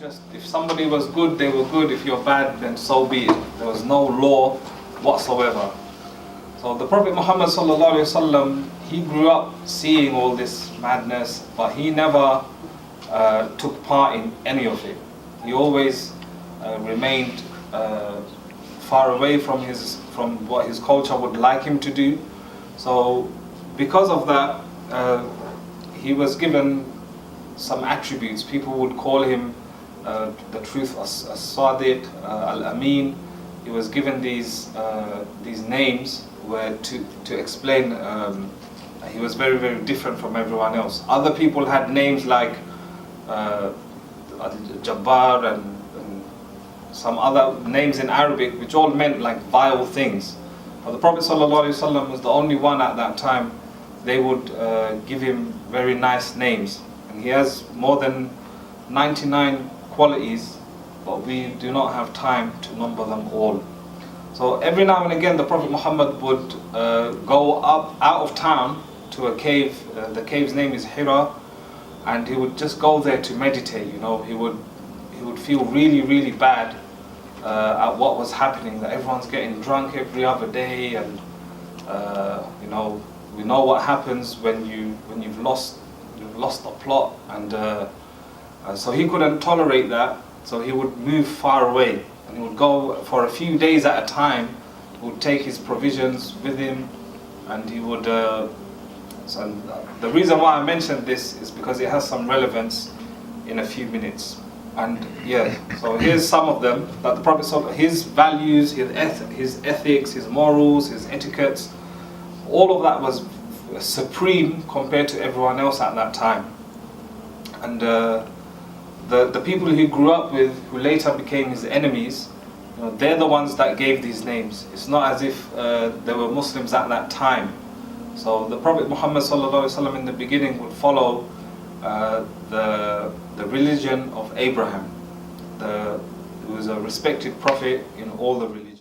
just, if somebody was good, they were good. If you're bad, then so be it. There was no law whatsoever. So the Prophet Muhammad sallallahu alaihi wasallam, he grew up seeing all this madness, but he never took part in any of it. He always remained far away from what his culture would like him to do. So because of that, he was given some attributes. People would call him the truth as-Sadiq, al-Amin. He was given these names where to explain he was very, very different from everyone else. Other people had names like Jabbar and some other names in Arabic, which all meant like vile things. But the Prophet ﷺ was the only one at that time. They would give him very nice names, and he has more than 99 qualities, but we do not have time to number them all. So every now and again, the Prophet Muhammad would go up out of town to a cave. The cave's name is Hira, and he would just go there to meditate. You know, he would feel really, really bad at what was happening. That everyone's getting drunk every other day, and you know, we know what happens when you've lost the plot, and so he couldn't tolerate that. So he would move far away, and he would go for a few days at a time. He would take his provisions with him, and he would. So the reason why I mentioned this is because it has some relevance in a few minutes. And yeah, so here's some of them that the Prophet, his values, his ethics, his morals, his etiquettes, all of that was supreme compared to everyone else at that time. And the people he grew up with, who later became his enemies, you know, they're the ones that gave these names. It's not as if they were Muslims at that time. So the Prophet Muhammad ﷺ in the beginning would follow the religion of Abraham, who was a respected prophet in all the religions.